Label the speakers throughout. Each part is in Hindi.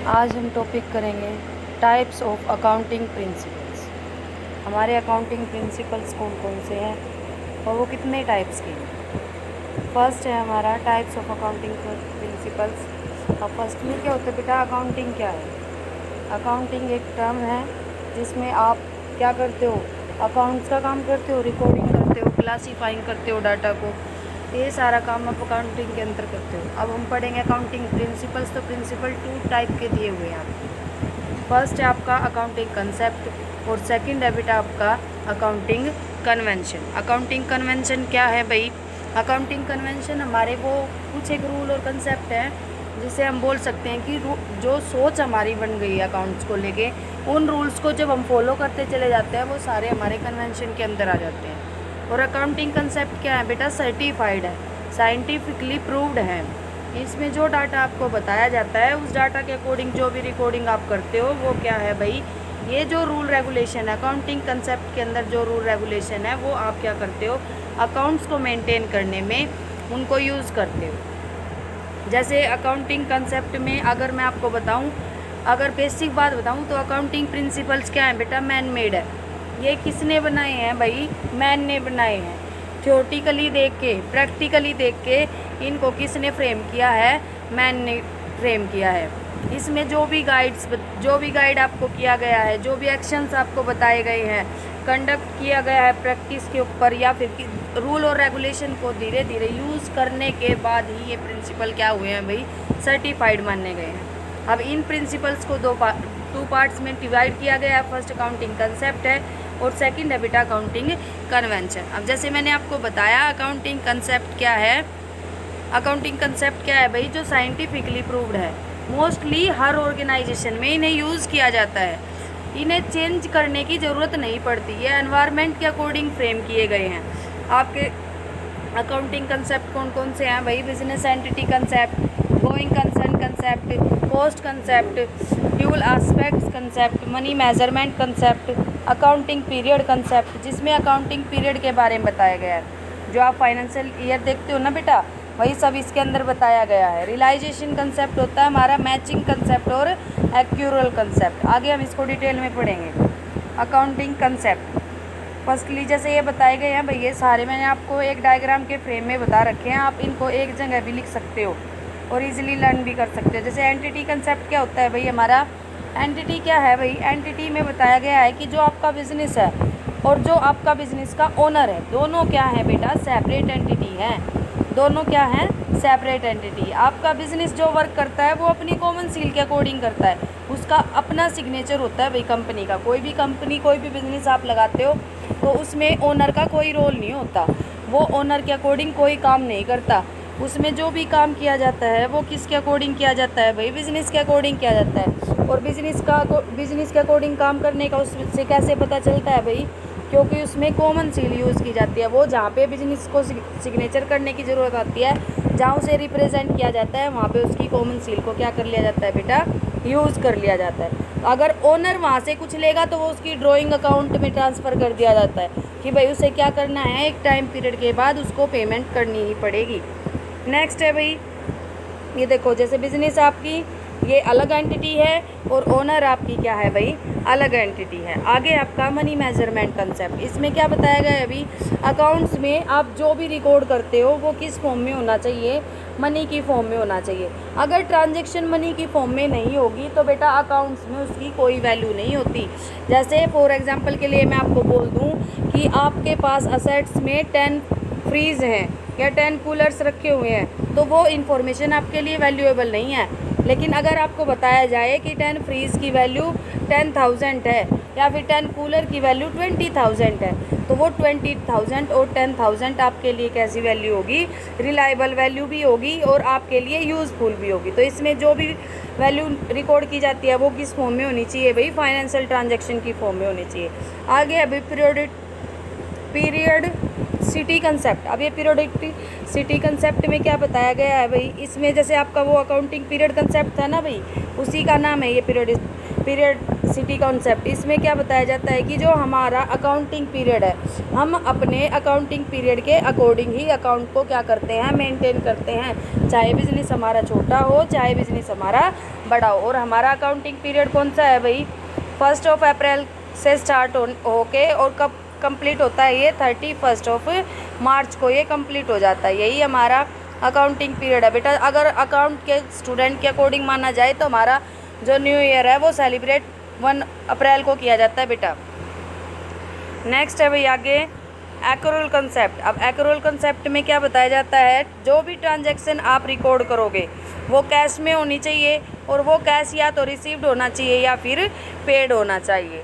Speaker 1: आज हम टॉपिक करेंगे टाइप्स ऑफ अकाउंटिंग प्रिंसिपल्स। हमारे अकाउंटिंग प्रिंसिपल्स कौन कौन से हैं और वो कितने टाइप्स के हैं। फर्स्ट है हमारा टाइप्स ऑफ अकाउंटिंग प्रिंसिपल्स। अब फर्स्ट में क्या होता है बेटा, अकाउंटिंग क्या है। अकाउंटिंग एक टर्म है जिसमें आप क्या करते हो, अकाउंट्स का काम करते हो, रिकॉर्डिंग करते हो, क्लासीफाइंग करते हो डाटा को। ये सारा काम आप अकाउंटिंग के अंदर करते हो। अब हम पढ़ेंगे अकाउंटिंग प्रिंसिपल्स। तो प्रिंसिपल 2 टाइप के दिए हुए हैं आपको। फर्स्ट है आपका अकाउंटिंग कंसेप्ट और सेकंड है बेटा आपका अकाउंटिंग कन्वेंशन। अकाउंटिंग कन्वेंशन क्या है भाई? अकाउंटिंग कन्वेंशन हमारे वो कुछ एक रूल और कंसेप्ट है जिसे हम बोल सकते हैं कि जो सोच हमारी बन गई है अकाउंट्स को लेके, उन रूल्स को जब हम फॉलो करते चले जाते हैं वो सारे हमारे कन्वेंशन के अंदर आ जाते हैं। और अकाउंटिंग कंसेप्ट क्या है बेटा? सर्टिफाइड है, साइंटिफिकली प्रूव्ड है। इसमें जो डाटा आपको बताया जाता है उस डाटा के अकॉर्डिंग जो भी रिकॉर्डिंग आप करते हो वो क्या है भाई, ये जो रूल रेगुलेशन है अकाउंटिंग कंसेप्ट के अंदर, जो रूल रेगुलेशन है वो आप क्या करते हो, अकाउंट्स को मेंटेन करने में उनको यूज़ करते हो। जैसे अकाउंटिंग कंसेप्ट में अगर मैं आपको बताऊं, अगर बेसिक बात बताऊं तो अकाउंटिंग प्रिंसिपल्स क्या है बेटा? मैन मेड है। ये किसने बनाए हैं भाई? मैन ने बनाए हैं। थ्योरेटिकली देख के, प्रैक्टिकली देख के इनको किसने फ्रेम किया है? मैन ने फ्रेम किया है। इसमें जो भी गाइड आपको किया गया है, जो भी एक्शंस आपको बताए गए हैं, कंडक्ट किया गया है प्रैक्टिस के ऊपर, या फिर रूल और रेगुलेशन को धीरे धीरे यूज़ करने के बाद ही ये प्रिंसिपल क्या हुए हैं भाई, सर्टिफाइड माने गए हैं। अब इन प्रिंसिपल्स को टू पार्ट्स में डिवाइड किया गया है। फर्स्ट अकाउंटिंग कंसेप्ट है और सेकंड है बेटा अकाउंटिंग कन्वेंशन। अब जैसे मैंने आपको बताया अकाउंटिंग कंसेप्ट क्या है, अकाउंटिंग कंसेप्ट क्या है भाई? जो साइंटिफिकली प्रूव्ड है, मोस्टली हर ऑर्गेनाइजेशन में इन्हें यूज़ किया जाता है, इन्हें चेंज करने की ज़रूरत नहीं पड़ती, ये एनवायरनमेंट के अकॉर्डिंग फ्रेम किए गए हैं। आपके अकाउंटिंग कंसेप्ट कौन कौन से हैं भाई? Business entity concept, going concern concept, cost concept, dual aspects concept, money measurement concept, accounting period concept, जिसमें अकाउंटिंग पीरियड के बारे में बताया गया है। जो आप फाइनेंशियल ईयर देखते हो ना बेटा, वही सब इसके अंदर बताया गया है। रियलाइजेशन कंसेप्ट होता है हमारा, मैचिंग कंसेप्ट और एक्यूरल कंसेप्ट। आगे हम इसको डिटेल में पढ़ेंगे। अकाउंटिंग कंसेप्ट फर्स्टली जैसे ये बताए गए हैं भाई, ये सारे मैंने आपको एक डायग्राम के फ्रेम में बता रखे हैं। आप इनको एक जगह भी लिख सकते हो और इजीली लर्न भी कर सकते हो। जैसे एंटिटी कंसेप्ट क्या होता है भाई हमारा? एंटिटी क्या है भाई? एंटिटी में बताया गया है कि जो आपका बिजनेस है और जो आपका बिजनेस का ओनर है, दोनों क्या है बेटा? सेपरेट एंटिटी है। दोनों क्या हैं? Separate entity. आपका बिजनेस जो वर्क करता है वो अपनी कॉमन सील के अकॉर्डिंग करता है, उसका अपना सिग्नेचर होता है भाई कंपनी का। कोई भी कंपनी, कोई भी बिजनेस आप लगाते हो तो उसमें ओनर का कोई रोल नहीं होता, वो ओनर के अकॉर्डिंग कोई काम नहीं करता। उसमें जो भी काम किया जाता है वो किसके अकॉर्डिंग किया जाता है भाई? बिजनेस के अकॉर्डिंग किया जाता है। और बिजनेस के अकॉर्डिंग काम करने का उससे कैसे पता चलता है भाई? क्योंकि उसमें कॉमन सील यूज़ की जाती है। वो जहाँ पे बिजनेस को सिग्नेचर करने की ज़रूरत आती है, जहाँ उसे रिप्रेजेंट किया जाता है, वहाँ पे उसकी कॉमन सील को क्या कर लिया जाता है बेटा? यूज़ कर लिया जाता है। अगर ओनर वहाँ से कुछ लेगा तो वो उसकी ड्राइंग अकाउंट में ट्रांसफ़र कर दिया जाता है कि भाई उसे क्या करना है, एक टाइम पीरियड के बाद उसको पेमेंट करनी ही पड़ेगी। नेक्स्ट है भाई, ये देखो जैसे बिजनेस आपकी ये अलग एंटिटी है और ओनर आपकी क्या है भाई? अलग एंटिटी है। आगे आपका मनी मेजरमेंट कंसेप्ट, इसमें क्या बताया गया है अभी? अकाउंट्स में आप जो भी रिकॉर्ड करते हो वो किस फॉर्म में होना चाहिए? मनी की फॉर्म में होना चाहिए। अगर ट्रांजैक्शन मनी की फॉर्म में नहीं होगी तो बेटा अकाउंट्स में उसकी कोई वैल्यू नहीं होती। जैसे फॉर एग्जांपल के लिए मैं आपको बोल दूं कि आपके पास असेट्स में 10 फ्रीज हैं या 10 कूलर्स रखे हुए हैं, तो वो इन्फॉर्मेशन आपके लिए वैल्यूएबल नहीं है। लेकिन अगर आपको बताया जाए कि 10 फ्रीज की वैल्यू 10,000 है या फिर 10 कूलर की वैल्यू 20,000 है, तो वो 20,000 और 10,000 आपके लिए कैसी वैल्यू होगी? रिलायबल वैल्यू भी होगी और आपके लिए यूज़फुल भी होगी। तो इसमें जो भी वैल्यू रिकॉर्ड की जाती है वो किस फॉर्म में होनी चाहिए भाई? फाइनेंशियल ट्रांजैक्शन की फॉर्म में होनी चाहिए। आगे अभी पीरियड सिटी कंसेप्ट। अब ये पीरियोडिक सिटी कंसेप्ट में क्या बताया गया है भाई? इसमें जैसे आपका वो अकाउंटिंग पीरियड कंसेप्ट था ना भाई, उसी का नाम है ये पीरियडिसिटी कॉन्सेप्ट, इसमें क्या बताया जाता है कि जो हमारा अकाउंटिंग पीरियड है, हम अपने अकाउंटिंग पीरियड के अकॉर्डिंग ही अकाउंट को क्या करते हैं, मेंटेन करते हैं, चाहे बिजनेस हमारा छोटा हो चाहे बिजनेस हमारा बड़ा हो। और हमारा अकाउंटिंग पीरियड कौन सा है भाई, 1 अप्रैल से स्टार्ट होके और कब कंप्लीट होता है, ये 31 मार्च को ये कंप्लीट हो जाता है। यही हमारा अकाउंटिंग पीरियड है बेटा। अगर अकाउंट के स्टूडेंट के अकॉर्डिंग माना जाए तो हमारा जो न्यू ईयर है वो सेलिब्रेट 1 अप्रैल को किया जाता है बेटा। नेक्स्ट है भाई आगे एक्रूअल कंसेप्ट। अब एक्रूअल कंसेप्ट में क्या बताया जाता है, जो भी ट्रांजैक्शन आप रिकॉर्ड करोगे वो कैश में होनी चाहिए, और वो कैश या तो रिसीव्ड होना चाहिए या फिर पेड होना चाहिए।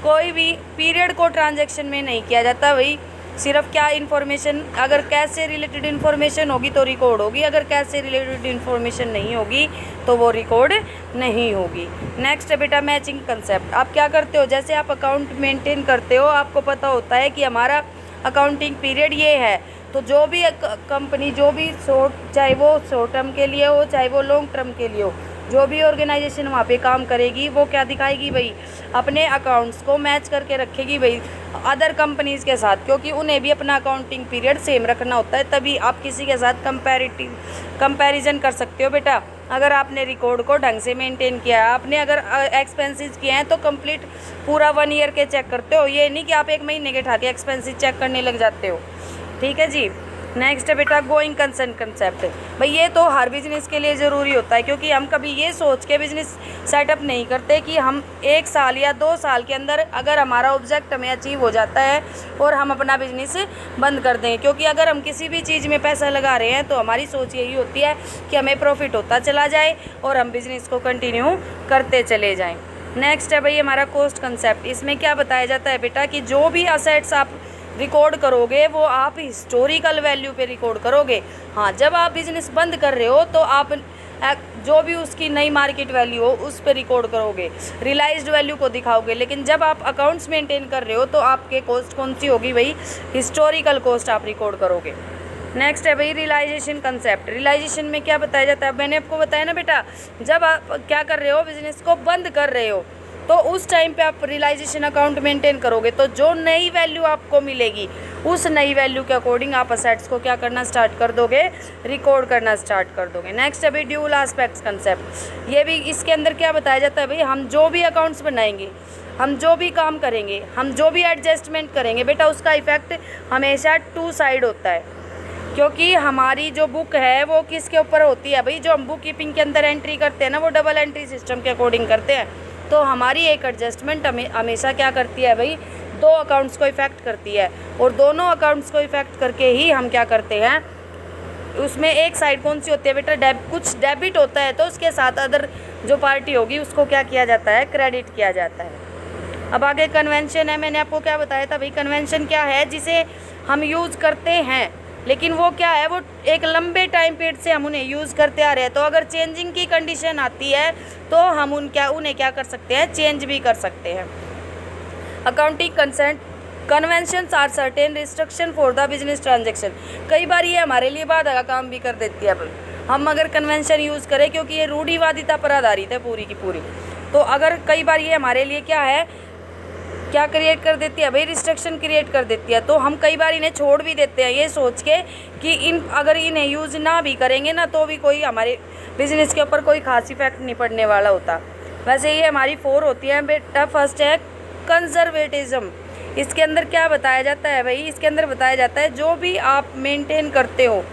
Speaker 1: कोई भी पीरियड को ट्रांजैक्शन में नहीं किया जाता भाई, सिर्फ क्या इन्फॉर्मेशन, अगर कैश से रिलेटेड इन्फॉर्मेशन होगी तो रिकॉर्ड होगी, अगर कैश से रिलेटेड इन्फॉर्मेशन नहीं होगी तो वो रिकॉर्ड नहीं होगी। नेक्स्ट है बेटा मैचिंग कंसेप्ट। आप क्या करते हो, जैसे आप अकाउंट मेंटेन करते हो, आपको पता होता है कि हमारा अकाउंटिंग पीरियड ये है, तो जो भी कंपनी, जो भी चाहे वो शॉर्ट टर्म के लिए हो चाहे वो लॉन्ग टर्म के लिए हो, जो भी ऑर्गेनाइजेशन वहाँ पे काम करेगी वो क्या दिखाएगी भाई, अपने अकाउंट्स को मैच करके रखेगी भाई अदर कंपनीज़ के साथ, क्योंकि उन्हें भी अपना अकाउंटिंग पीरियड सेम रखना होता है, तभी आप किसी के साथ कंपैरिजन कर सकते हो बेटा। अगर आपने रिकॉर्ड को ढंग से मेंटेन किया है, आपने अगर एक्सपेंसेस किए हैं तो कंप्लीट पूरा 1 ईयर के चेक करते हो, ये नहीं कि आप 1 महीने के उठा के एक्सपेंसेस चेक करने लग जाते हो। ठीक है जी। नेक्स्ट है बेटा गोइंग कंसर्न कंसेप्ट। भाई ये तो हर बिजनेस के लिए ज़रूरी होता है, क्योंकि हम कभी ये सोच के बिजनेस सेटअप नहीं करते कि हम 1 साल या 2 साल के अंदर अगर हमारा ऑब्जेक्ट हमें अचीव हो जाता है और हम अपना बिजनेस बंद कर दें, क्योंकि अगर हम किसी भी चीज़ में पैसा लगा रहे हैं तो हमारी सोच यही होती है कि हमें प्रॉफिट होता चला जाए और हम बिज़नेस को कंटिन्यू करते चले जाएँ। नेक्स्ट है भाई हमारा कॉस्ट कंसेप्ट। इसमें क्या बताया जाता है बेटा कि जो भी असेट्स आप रिकॉर्ड करोगे वो आप हिस्टोरिकल वैल्यू पे रिकॉर्ड करोगे। हाँ, जब आप बिजनेस बंद कर रहे हो तो आप जो भी उसकी नई मार्केट वैल्यू हो उस पर रिकॉर्ड करोगे, रियलाइज्ड वैल्यू को दिखाओगे। लेकिन जब आप अकाउंट्स मेंटेन कर रहे हो तो आपके कॉस्ट कौन सी होगी भाई, हिस्टोरिकल कॉस्ट आप रिकॉर्ड करोगे। नेक्स्ट है भाई रियलाइजेशन कंसेप्ट। रियलाइजेशन में क्या बताया जाता है, मैंने आपको बताया ना बेटा, जब आप क्या कर रहे हो, बिजनेस को बंद कर रहे हो तो उस टाइम पे आप रियलाइजेशन अकाउंट मेंटेन करोगे, तो जो नई वैल्यू आपको मिलेगी उस नई वैल्यू के अकॉर्डिंग आप असेट्स को क्या करना स्टार्ट कर दोगे, रिकॉर्ड करना स्टार्ट कर दोगे। नेक्स्ट है भाई ड्यूल एस्पेक्ट्स कंसेप्ट। ये भी इसके अंदर क्या बताया जाता है भाई, हम जो भी अकाउंट्स बनाएंगे, हम जो भी काम करेंगे, हम जो भी एडजस्टमेंट करेंगे बेटा, उसका इफेक्ट हमेशा 2 साइड होता है। क्योंकि हमारी जो बुक है वो किसके ऊपर होती है भाई, जो हम बुक कीपिंग के अंदर एंट्री करते हैं ना वो डबल एंट्री सिस्टम के अकॉर्डिंग करते हैं, तो हमारी एक एडजस्टमेंट हमेशा क्या करती है भाई, 2 अकाउंट्स को इफ़ेक्ट करती है, और दोनों अकाउंट्स को इफ़ेक्ट करके ही हम क्या करते हैं, उसमें एक साइड कौन सी होती है बेटा, कुछ डेबिट होता है तो उसके साथ अदर जो पार्टी होगी उसको क्या किया जाता है, क्रेडिट किया जाता है। अब आगे कन्वेंशन है। मैंने आपको क्या बताया था भाई, कन्वेंशन क्या है, जिसे हम यूज़ करते हैं लेकिन वो क्या है, वो एक लंबे टाइम पीरियड से हम उन्हें यूज़ करते आ रहे हैं, तो अगर चेंजिंग की कंडीशन आती है तो हम उन्हें क्या कर सकते हैं, चेंज भी कर सकते हैं। Accounting consent conventions are certain restriction for the business transaction. कई बार ये हमारे लिए बाधा का काम भी कर देती है भाई, हम अगर कन्वेंशन यूज़ करें, क्योंकि ये रूढ़िवादिता पर आधारित है पूरी की पूरी, तो अगर कई बार ये हमारे लिए क्या है, क्या क्रिएट कर देती है भाई, रिस्ट्रिक्शन क्रिएट कर देती है, तो हम कई बार इन्हें छोड़ भी देते हैं ये सोच के कि अगर इन्हें यूज़ ना भी करेंगे ना तो भी कोई हमारे बिजनेस के ऊपर कोई खास इफेक्ट नहीं पड़ने वाला होता। वैसे ये हमारी 4 होती है बेटा। फर्स्ट है कंजर्वेटिज्म। इसके अंदर क्या बताया जाता है भाई, इसके अंदर बताया जाता है जो भी आप मेंटेन करते हो,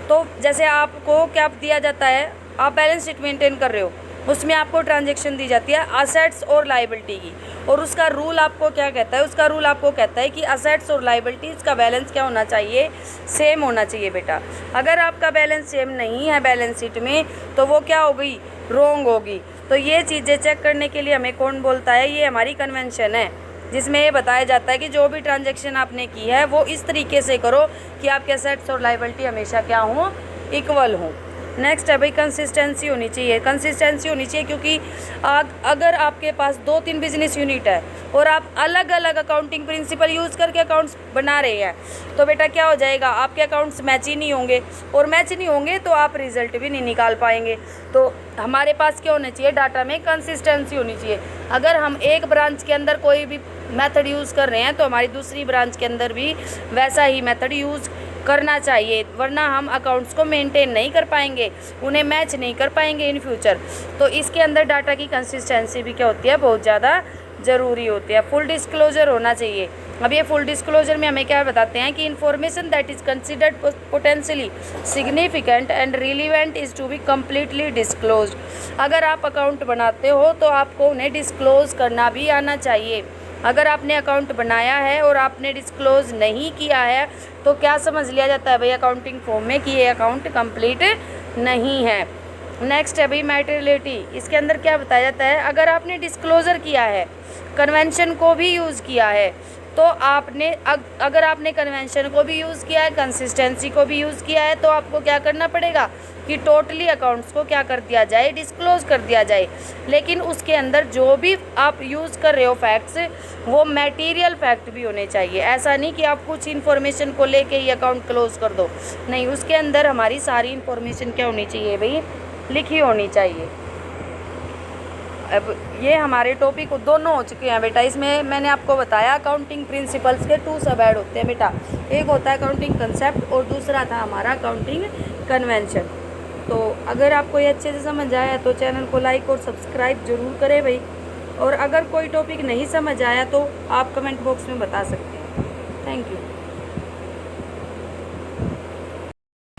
Speaker 1: तो जैसे आपको क्या दिया जाता है, आप बैलेंस शीट मेंटेन कर रहे हो, उसमें आपको ट्रांजैक्शन दी जाती है असेट्स और लायबिलिटी की, और उसका रूल आपको क्या कहता है, उसका रूल आपको कहता है कि असेट्स और लायबिलिटीज़ का बैलेंस क्या होना चाहिए, सेम होना चाहिए बेटा। अगर आपका बैलेंस सेम नहीं है बैलेंस शीट में तो वो क्या हो गई, रॉन्ग होगी। तो ये चीज़ें चेक करने के लिए हमें कौन बोलता है, ये हमारी कन्वेंशन है, जिसमें ये बताया जाता है कि जो भी ट्रांजैक्शन आपने की है वो इस तरीके से करो कि आपके असेट्स और लायबिलिटी हमेशा क्या हों, इक्वल हों। नेक्स्ट है भाई कंसिस्टेंसी होनी चाहिए। कंसिस्टेंसी होनी चाहिए क्योंकि अगर आपके पास 2-3 बिजनेस यूनिट है और आप अलग अलग अकाउंटिंग प्रिंसिपल यूज़ करके अकाउंट्स बना रहे हैं तो बेटा क्या हो जाएगा, आपके अकाउंट्स मैच ही नहीं होंगे, और मैच नहीं होंगे तो आप रिजल्ट भी नहीं निकाल पाएंगे। तो हमारे पास क्या होना चाहिए, डाटा में कंसिस्टेंसी होनी चाहिए। अगर हम एक ब्रांच के अंदर कोई भी मेथड यूज़ कर रहे हैं तो हमारी दूसरी ब्रांच के अंदर भी वैसा ही मेथड यूज़ करना चाहिए, वरना हम अकाउंट्स को मेंटेन नहीं कर पाएंगे, उन्हें मैच नहीं कर पाएंगे इन फ्यूचर। तो इसके अंदर डाटा की कंसिस्टेंसी भी क्या होती है, बहुत ज़्यादा ज़रूरी होती है। फुल डिस्क्लोजर होना चाहिए। अब ये फुल डिस्क्लोजर में हमें क्या बताते हैं कि information that is considered potentially significant and relevant is to be completely disclosed. अगर आप अकाउंट बनाते हो तो आपको उन्हें डिस्क्लोज करना भी आना चाहिए। अगर आपने अकाउंट बनाया है और आपने डिस्क्लोज नहीं किया है तो क्या समझ लिया जाता है भाई अकाउंटिंग फॉर्म में कि ये अकाउंट कंप्लीट नहीं है। नेक्स्ट है भाई मैटेरियलिटी। इसके अंदर क्या बताया जाता है, अगर आपने डिस्क्लोज़र किया है, कन्वेंशन को भी यूज़ किया है, तो आपने अगर आपने कन्वेंशन को भी यूज़ किया है, कंसिस्टेंसी को भी यूज़ किया है, तो आपको क्या करना पड़ेगा कि टोटली अकाउंट्स को क्या कर दिया जाए, डिस्क्लोज़ कर दिया जाए। लेकिन उसके अंदर जो भी आप यूज़ कर रहे हो फैक्ट्स, वो मटेरियल फैक्ट भी होने चाहिए। ऐसा नहीं कि आप कुछ इन्फॉर्मेशन को लेके ही अकाउंट क्लोज कर दो, नहीं, उसके अंदर हमारी सारी इन्फॉर्मेशन क्या होनी चाहिए भाई, लिखी होनी चाहिए। अब ये हमारे टॉपिक दोनों हो चुके हैं बेटा। इसमें मैंने आपको बताया अकाउंटिंग प्रिंसिपल्स के 2 सब ऐड होते हैं बेटा, एक होता है अकाउंटिंग कंसेप्ट और दूसरा था हमारा अकाउंटिंग कन्वेंशन। तो अगर आपको ये अच्छे से समझ आया तो चैनल को लाइक और सब्सक्राइब ज़रूर करें भाई, और अगर कोई टॉपिक नहीं समझ आया तो आप कमेंट बॉक्स में बता सकते हैं। Thank you.